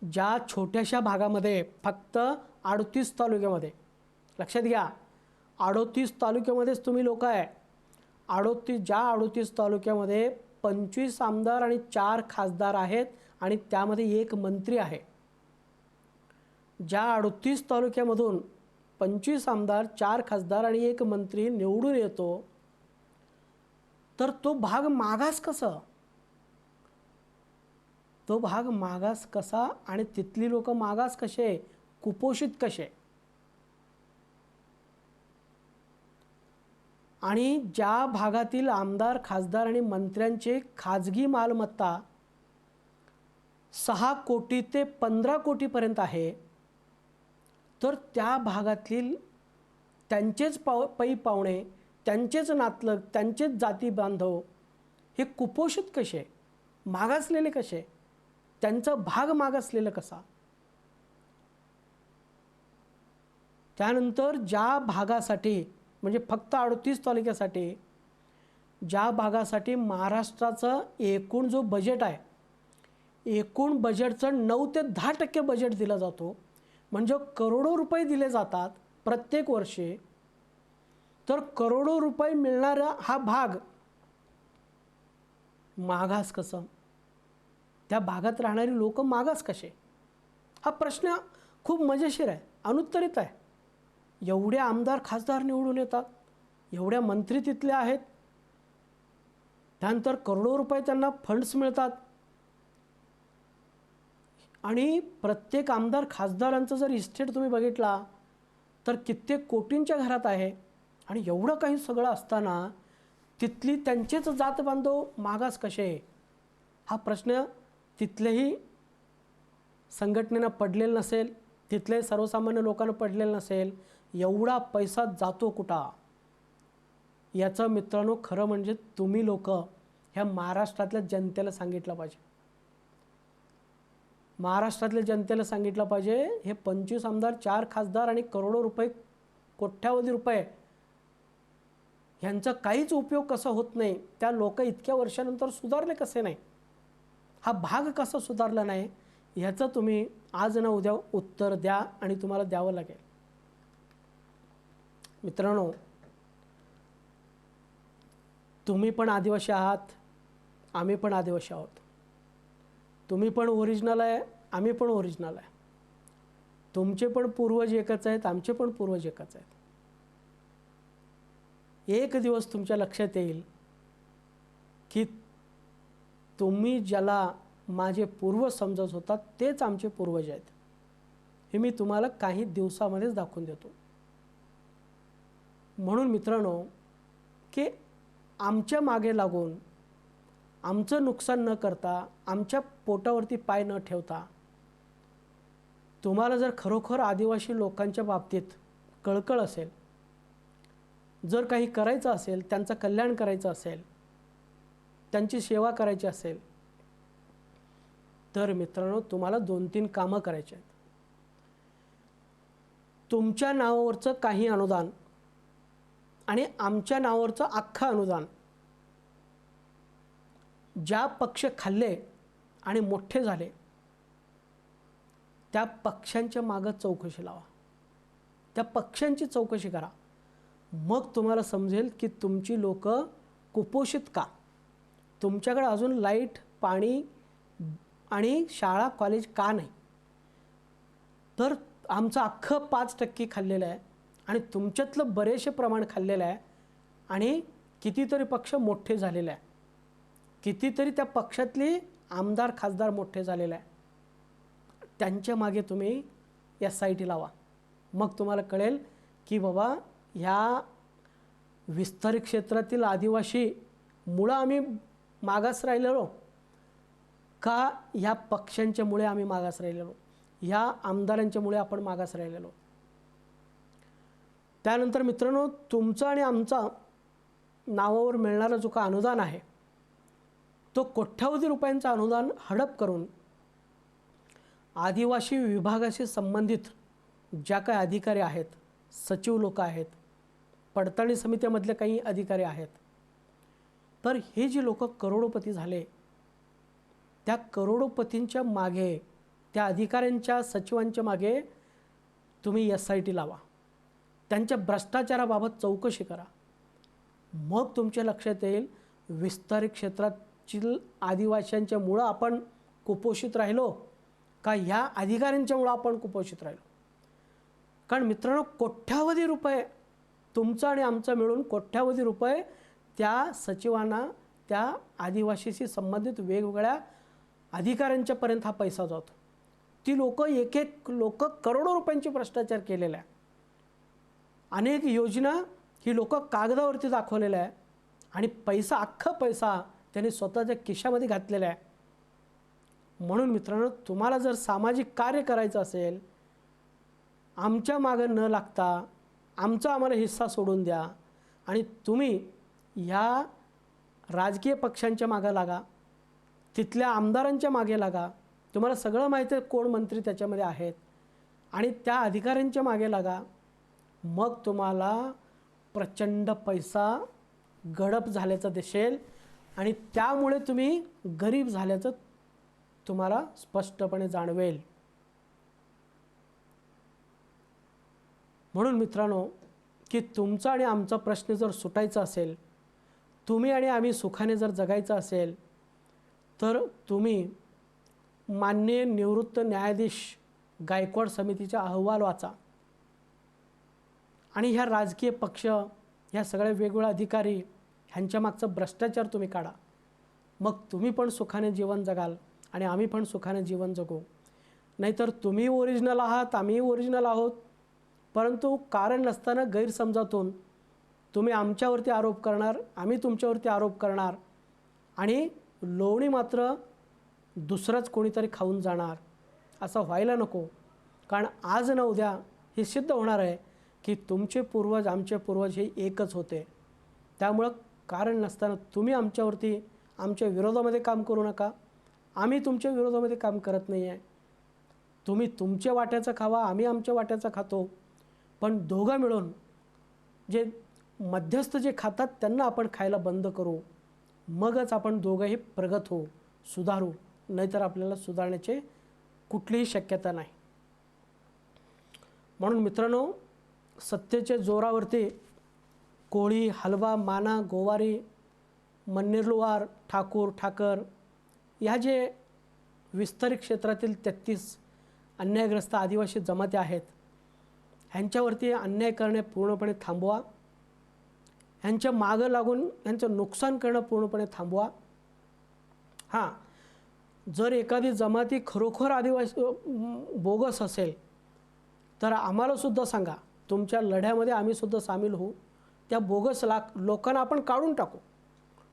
ज्या छोट्याशा भागामध्ये फक्त 38 तालुक्यामध्ये, लक्षात घ्या 38 तालुक्यामध्येच तुम्ही लोक आहे. 38 तालुक्यामध्ये 25 आमदार आणि 4 खासदार आहेत आणि त्यामध्ये 1 मंत्री आहे. ज्या 38 तालुक्यामधून 25 आमदार, 4 खासदार आणि 1 मंत्री निवडून येतो, तर तो भाग मागास कसा? तो भाग मागास कसा आणि तिथली लोक मागास कसे, कुपोषित कसे? आणि ज्या भागातील आमदार, खासदार आणि मंत्र्यांचे खाजगी मालमत्ता 6 कोटी ते 15 कोटीपर्यंत आहे, तर त्या भागातील त्यांचेच पै पाहुणे, त्यांचेच नातलग, त्यांचेच जाती बांधव हे कुपोषित कसे, मागासलेले कसे, त्यांचा भाग मागासलेला कसा? त्यानंतर ज्या भागासाठी, म्हणजे फक्त 38 तालुक्यासाठी, ज्या भागासाठी महाराष्ट्राचं एकूण जो बजेट आहे, एकूण बजेटचं 9 ते 10% बजेट दिला जातो, म्हणजे करोडो रुपये दिले जातात प्रत्येक वर्षी. तर करोडो रुपये मिळणारा हा भाग मागास कसं? त्या भागात राहणारी लोक मागास कसे? हा प्रश्न खूप मजेशीर आहे, अनुत्तरित आहे. एवढे आमदार, खासदार निवडून येतात, एवढ्या मंत्री तिथले आहेत, त्यानंतर करोडो रुपये त्यांना फंड्स मिळतात आणि प्रत्येक आमदार, खासदारांचं जर इस्टेट तुम्ही बघितला तर कित्येक कोटींच्या घरात आहे. आणि एवढं काही सगळं असताना तिथली त्यांचेच जात बांधव मागास कसे? हा प्रश्न तिथलेही संघटनेनं पडलेला नसेल, तिथले सर्वसामान्य लोकांना पडलेलं नसेल. एवढा पैसा जातो कुठं? याचं मित्रांनो खरं म्हणजे तुम्ही लोक ह्या महाराष्ट्रातल्या जनतेला सांगितलं पाहिजे. महाराष्ट्रातल्या जनतेला सांगितलं पाहिजे, हे 25 आमदार, 4 खासदार आणि करोडो रुपये, कोट्यावधी रुपये ह्यांचा काहीच उपयोग कसा होत नाही. त्या लोक इतक्या वर्षानंतर सुधारले कसे नाही? हा भाग कसा सुधारला नाही ह्याचं तुम्ही आज ना उद्या उत्तर द्या आणि तुम्हाला द्यावं लागेल. मित्रांनो, तुम्ही पण आदिवासी आहात, आम्ही पण आदिवासी आहोत. तुम्ही पण ओरिजिनल आहे, आम्ही पण ओरिजिनल आहे. तुमचे पण पूर्वज एकच आहेत, आमचे पण पूर्वज एकच आहेत. एक दिवस तुमच्या लक्षात येईल की तुम्ही ज्याला माझे पूर्वज समजत होतात तेच आमचे पूर्वज आहेत. हे मी तुम्हाला काही दिवसामध्येच दाखवून देतो. म्हणून मित्रांनो, की आमच्या मागे लागून, आमचं नुकसान न करता, आमच्या पोटावरती पाय न ठेवता, तुम्हाला जर खरोखर आदिवासी लोकांच्या बाबतीत कळकळ असेल, जर काही करायचं असेल, त्यांचं कल्याण करायचं असेल, त्यांची सेवा करायची असेल, तर मित्रांनो तुम्हाला 2-3 कामं करायची आहेत. तुमच्या नावावरचं काही अनुदान आणि आमच्या नावावरचं अख्खं अनुदान ज्या पक्ष खाल्ले आणि मोठे झाले त्या पक्षांच्या मागं चौकशी लावा, त्या पक्षांची चौकशी करा. मग तुम्हाला समजेल की तुमची लोक कुपोषित का, तुमच्याकडे अजून लाईट, पाणी आणि शाळा, कॉलेज का नाही. तर आमचं अख्खं 5% खाल्लेलं आहे आणि तुमच्यातलं बरेचसे प्रमाण खाल्लेलं आहे आणि कितीतरी पक्ष मोठे झालेले आहे, कितीतरी त्या पक्षातले आमदार, खासदार मोठे झालेले आहे. त्यांच्या मागे तुम्ही SIT लावा. मग तुम्हाला कळेल की बाबा ह्या विस्तारित क्षेत्रातील आदिवासी मुळं आम्ही मागास राहिलेलो का ह्या पक्षांच्यामुळे आम्ही मागास राहिलेलो. ह्या आमदारांच्यामुळे आपण मागास राहिलेलो. त्यानंतर मित्रांनो, तुमचा आणि आमचा नावावर मिळणारा जो का अनुदान आहे तो कोट्यावधी रुपयांचं अनुदान हडप करून आदिवासी विभागाशी संबंधित ज्या काही अधिकारी आहेत, सचिव लोक आहेत, पडताळणी समितीमधले काही अधिकारी आहेत, तर हे जे लोक करोडोपती झाले, त्या करोडोपतींच्या मागे, त्या अधिकाऱ्यांच्या, सचिवांच्या मागे तुम्ही SIT लावा, त्यांच्या भ्रष्टाचाराबाबत चौकशी करा. मग तुमच्या लक्षात येईल विस्तारित क्षेत्रातील आदिवासींच्या मुळे आपण कुपोषित राहिलो का ह्या अधिकाऱ्यांच्यामुळे आपण कुपोषित राहिलो. कारण मित्रांनो, कोट्यावधी रुपये तुमचा आणि आमचा मिळून कोट्यावधी रुपये त्या सचिवांना, त्या आदिवासीशी संबंधित वेगवेगळ्या अधिकाऱ्यांच्यापर्यंत हा पैसा जातो. ती लोक एक लोक करोडो रुपयांची भ्रष्टाचार केलेला आहे. अनेक योजना ही लोक कागदावरती दाखवलेल्या आहे आणि पैसा, अख्खा पैसा त्यांनी स्वतःच्या खिशामध्ये घातलेला आहे. म्हणून मित्रांनो, तुम्हाला जर सामाजिक कार्य करायचं असेल, आमच्या मागे न लागता आमचा आम्हाला हिस्सा सोडून द्या आणि तुम्ही ह्या राजकीय पक्षांच्या मागे लागा, तिथल्या आमदारांच्या मागे लागा. तुम्हाला सगळं माहिती आहे कोण मंत्री त्याच्यामध्ये आहेत आणि त्या अधिकाऱ्यांच्या मागे लागा. मग तुम्हाला प्रचंड पैसा गडप झाल्याचं दिसेल आणि त्यामुळे तुम्ही गरीब झाल्याचं तुम्हाला स्पष्टपणे जाणवेल. म्हणून मित्रांनो, की तुमचा आणि आमचा प्रश्न जर सुटायचा असेल, तुम्ही आणि आम्ही सुखाने जर जगायचं असेल, तर तुम्ही माननीय निवृत्त न्यायाधीश गायकवाड समितीचा अहवाल वाचा आणि ह्या राजकीय पक्ष, ह्या सगळ्या वेगवेगळे अधिकारी ह्यांच्या मागचा भ्रष्टाचार तुम्ही काढा. मग तुम्ही पण सुखाने जीवन जगाल आणि आम्ही पण सुखाने जीवन जगू. नाहीतर तुम्ही ओरिजिनल आहात, आम्ही ओरिजिनल आहोत, परंतु कारण नसताना गैरसमजातून तुम्ही आमच्यावरती आरोप करणार, आम्ही तुमच्यावरती आरोप करणार आणि लोणी मात्र दुसराच कोणीतरी खाऊन जाणार. असं व्हायला नको. कारण आज ना उद्या हे सिद्ध होणार आहे की तुमचे पूर्वज, आमचे पूर्वज हे एकच होते. त्यामुळं कारण नसताना तुम्ही आमच्यावरती, आमच्या विरोधामध्ये काम करू नका. आम्ही तुमच्या विरोधामध्ये काम करत नाही आहे. तुम्ही तुमच्या वाट्याचं खावा, आम्ही आमच्या वाट्याचं खातो, पण दोघं मिळून जे मध्यस्थ जे खातात त्यांना आपण खायला बंद करू. मगच आपण दोघंही प्रगत होऊ, सुधारू. नाहीतर आपल्याला सुधारण्याची कुठलीही शक्यता नाही. म्हणून मित्रांनो, सत्तेच्या जोरावरती कोळी, हलवा, माना, गोवारी, मन्नेरलुवार, ठाकूर, ठाकर ह्या जे विस्तारित क्षेत्रातील 33 अन्यायग्रस्त आदिवासी जमाती आहेत, ह्यांच्यावरती अन्याय करणे पूर्णपणे थांबवा. ह्यांच्या मागं लागून ह्यांचं नुकसान करणं पूर्णपणे थांबवा. हां, जर एखादी जमाती खरोखर आदिवासी बोगस असेल तर आम्हालासुद्धा सांगा. तुमच्या लढ्यामध्ये आम्हीसुद्धा सामील होऊ. त्या बोगस लोकांना आपण काढून टाकू.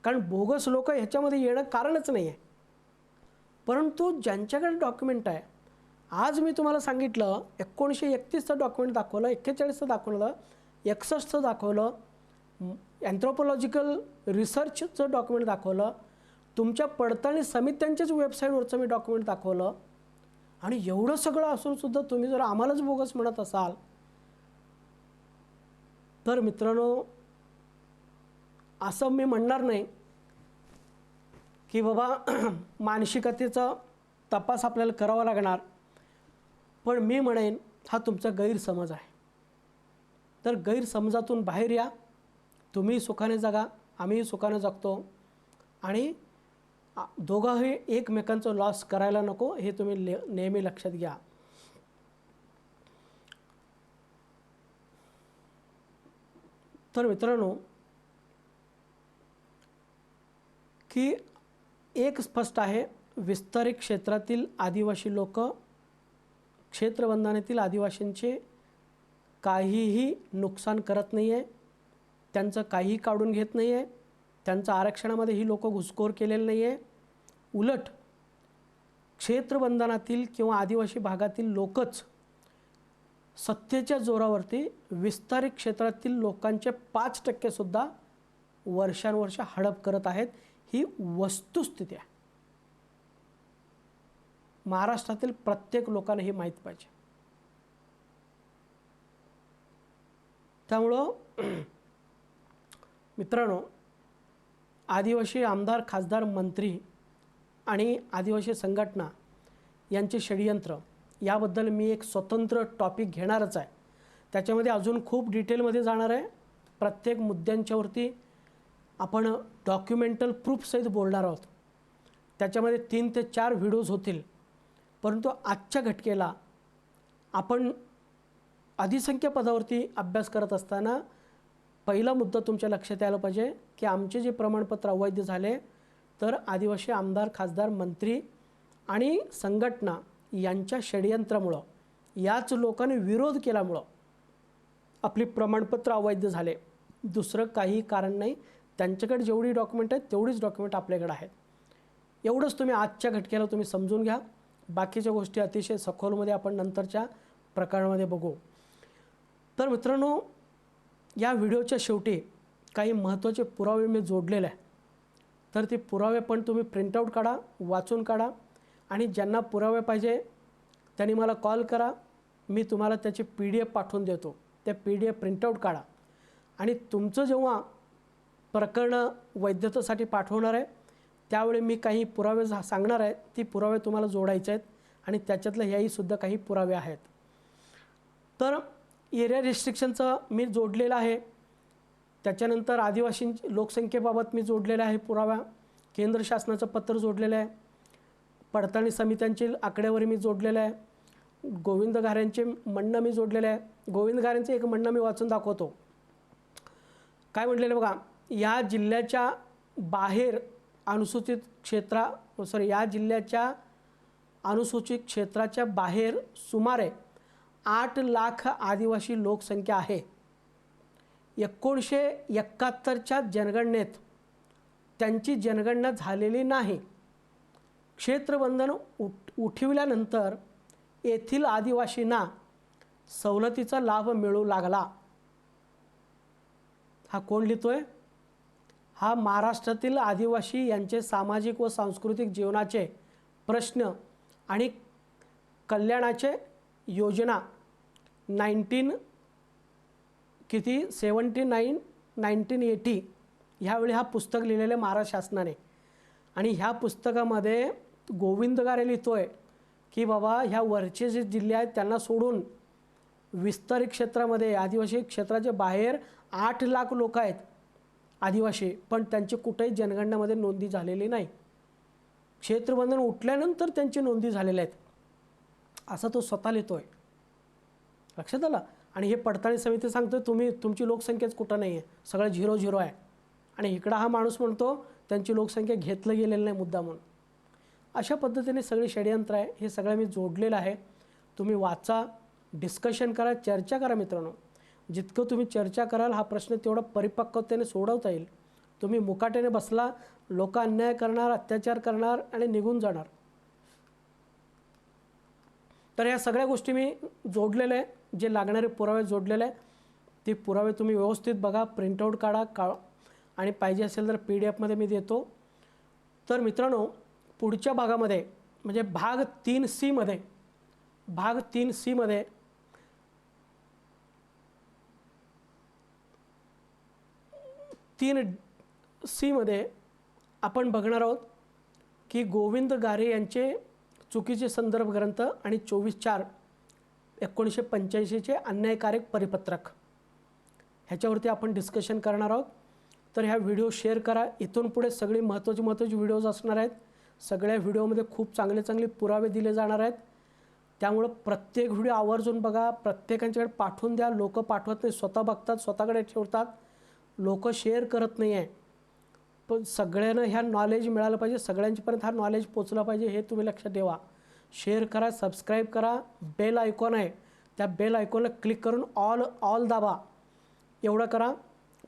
कारण बोगस लोक ह्याच्यामध्ये येणं कारणच नाही आहे. परंतु ज्यांच्याकडे डॉक्युमेंट आहे, आज मी तुम्हाला सांगितलं 1931चं डॉक्युमेंट दाखवलं, 41चं दाखवलं, 61चं दाखवलं, अँथ्रोपॉलॉजिकल रिसर्चचं डॉक्युमेंट दाखवलं, तुमच्या पडताळणी समित्यांच्याच वेबसाईटवरचं मी डॉक्युमेंट दाखवलं. आणि एवढं सगळं असूनसुद्धा तुम्ही जर आम्हालाच बोगस म्हणत असाल तर मित्रांनो, असं मी म्हणणार नाही की बाबा मानसिकतेचा तपास आपल्याला करावा लागणार, पण मी म्हणेन हा तुमचा गैरसमज आहे. तर गैरसमजातून बाहेर या. तुम्ही सुखाने जगा, आम्हीही सुखाने जगतो आणि दोघंही एकमेकांचं लॉस करायला नको, हे तुम्ही नेहमी लक्षात घ्या. तर मित्रांनो, की एक स्पष्ट आहे, विस्तारित क्षेत्रातील आदिवासी लोक क्षेत्रबंधनातील आदिवासींचे काहीही नुकसान करत नाही आहे, त्यांचं काहीही काढून घेत नाही आहे, त्यांचं आरक्षणामध्ये ही लोक घुसखोर केलेलं नाही आहे. उलट क्षेत्रबंधनातील किंवा आदिवासी भागातील लोकच सत्तेच्या जोरावरती विस्तारित क्षेत्रातील लोकांचे 5% सुद्धा वर्षानुवर्ष हडप करत आहेत। ही वस्तुस्थिती आहे। महाराष्ट्रातील प्रत्येक लोकांना हे माहीत पाहिजे। त्यामुळं मित्रांनो, आदिवासी आमदार, खासदार, मंत्री आणि आदिवासी संघटना यांचे षडयंत्र याबद्दल मी एक स्वतंत्र टॉपिक घेणारच आहे। त्याच्यामध्ये अजून खूप डिटेलमध्ये जाणार आहे। प्रत्येक मुद्द्यांच्यावरती आपण डॉक्युमेंटल प्रूफ सहित बोलणार आहोत। त्याच्यामध्ये 3 ते 4 व्हिडिओज होतील। परंतु आजच्या घटकेला आपण अधिसंख्य पदावरती अभ्यास करत असताना पहिला मुद्दा तुमच्या लक्षात यायला पाहिजे की आमचे जे प्रमाणपत्र अवैध झाले तर आदिवासी आमदार, खासदार, मंत्री आणि संघटना यांच्या षडयंत्रामुळं, याच लोकांनी विरोध केल्यामुळं आपली प्रमाणपत्र अवैध झाले। दुसरं काही कारण नाही। त्यांच्याकडे जेवढी डॉक्युमेंट आहेत तेवढीच डॉक्युमेंट आपल्याकडे आहेत। एवढंच तुम्ही आजच्या घटकेला तुम्ही समजून घ्या। बाकीच्या गोष्टी अतिशय सखोलमध्ये आपण नंतरच्या प्रकरणामध्ये बघू। तर मित्रांनो, या व्हिडिओच्या शेवटी काही महत्त्वाचे पुरावे मी जोडलेले आहे। तर ते पुरावे पण तुम्ही प्रिंटआउट काढा, वाचून काढा आणि ज्यांना पुरावे पाहिजे त्यांनी मला कॉल करा। मी तुम्हाला त्याची PDF पाठवून देतो। त्या PDF प्रिंटआउट काढा आणि तुमचं जेव्हा प्रकरण वैधतेसाठी पाठवणार आहे त्यावेळी मी काही पुरावे सांगणार आहे। ती पुरावे तुम्हाला जोडायचे आहेत आणि त्याच्यातले ह्याही सुद्धा काही पुरावे आहेत। तर एरिया रिस्ट्रिक्शनचं मी जोडलेलं आहे। त्याच्यानंतर आदिवासी लोकसंख्येबाबत मी जोडलेलं आहे पुरावा। केंद्र शासनाचं पत्र जोडलेलं आहे। पडताळणी समित्यांची आकडेवारी मी जोडलेलं आहे। गोविंद घारेंचे म्हणणं मी जोडलेलं आहे। गोविंद घारेंचं एक म्हणणं मी वाचून दाखवतो। काय म्हटलेलं बघा, या जिल्ह्याच्या बाहेर अनुसूचित या जिल्ह्याच्या अनुसूचित क्षेत्राच्या बाहेर सुमारे 8 लाख आदिवासी लोकसंख्या आहे। 1971च्या जनगणनेत त्यांची जनगणना झालेली नाही। क्षेत्रबंधन उठविल्यानंतर येथील आदिवासींना सवलतीचा लाभ मिळू लागला। हा कोण लिहितोय? हा महाराष्ट्रातील आदिवासी यांचे सामाजिक व सांस्कृतिक जीवनाचे प्रश्न आणि कल्याणाचे योजना 1980 ह्यावेळी हा पुस्तक लिहिलेलं महाराष्ट्र शासनाने। आणि ह्या पुस्तकामध्ये गोविंद घारे लिहितोय की बाबा ह्या वरचे जे जिल्हे आहेत त्यांना सोडून विस्तारित क्षेत्रामध्ये आदिवासी क्षेत्राच्या बाहेर 8 लाख लोक आहेत आदिवासी, पण त्यांची कुठेही जनगणनेमध्ये नोंदी झालेली नाही। क्षेत्रबंधन उठल्यानंतर त्यांची नोंदी झालेल्या आहेत असं तो स्वतः लिहितोय। लक्षात आलं? आणि हे पडताळणी समिती सांगतोय तुमची लोकसंख्याच कुठं नाही आहे, सगळं 0-0 आहे। आणि इकडं हा माणूस म्हणतो त्यांची लोकसंख्या घेतलं गेलेलं नाही मुद्दा म्हणून। अशा पद्धतीने सगळी षडयंत्र आहे। हे सगळं मी जोडलेलं आहे। तुम्ही वाचा, डिस्कशन करा, चर्चा करा मित्रांनो। जितकं तुम्ही चर्चा कराल हा प्रश्न तेवढा परिपक्वतेने सोडवता येईल। तुम्ही मुकाट्याने बसला, लोक अन्याय करणार, अत्याचार करणार आणि निघून जाणार। तर या सगळ्या गोष्टी मी जोडलेल्या आहे। जे लागणारे पुरावे जोडलेले आहे ते पुरावे तुम्ही व्यवस्थित बघा, प्रिंटआउट काढा आणि पाहिजे असेल तर PDF मध्ये मी देतो। तर मित्रांनो, पुढच्या भागामध्ये म्हणजे भाग 3C मध्ये 3C मध्ये आपण बघणार आहोत की गोविंद घारे यांचे चुकीचे संदर्भ ग्रंथ आणि 24/4/1985चे अन्यायकारक परिपत्रक ह्याच्यावरती आपण डिस्कशन करणार आहोत। तर ह्या व्हिडिओ शेअर करा। इथून पुढे सगळे महत्त्वाचे व्हिडिओज असणार आहेत। सगळ्या व्हिडिओमध्ये खूप चांगले पुरावे दिले जाणार आहेत। त्यामुळे प्रत्येक व्हिडिओ आवर्जून बघा, प्रत्येकांच्याकडे पाठवून द्या। लोक पाठवत नाही, स्वतः बघतात, स्वतःकडे ठेवतात, लोक शेअर करत नाही आहे। पण सगळ्यांना ह्या नॉलेज मिळालं पाहिजे, सगळ्यांपर्यंत हा नॉलेज पोचला पाहिजे, हे तुम्ही लक्षात ठेवा। शेअर करा, सबस्क्राईब करा, बेल आयकॉन आहे त्या बेल आयकॉनला क्लिक करून ऑल दाबा, एवढं करा।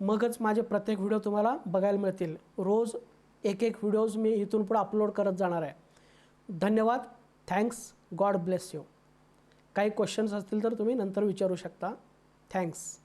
मगच माझे प्रत्येक व्हिडिओ तुम्हाला बघायला मिळतील। रोज एक व्हिडिओज मी इथून पुढे अपलोड करत जाणार आहे। धन्यवाद। थँक्स. God bless you. काही क्वेश्चन्स असतील तर तुम्ही नंतर विचारू शकता. थँक्स.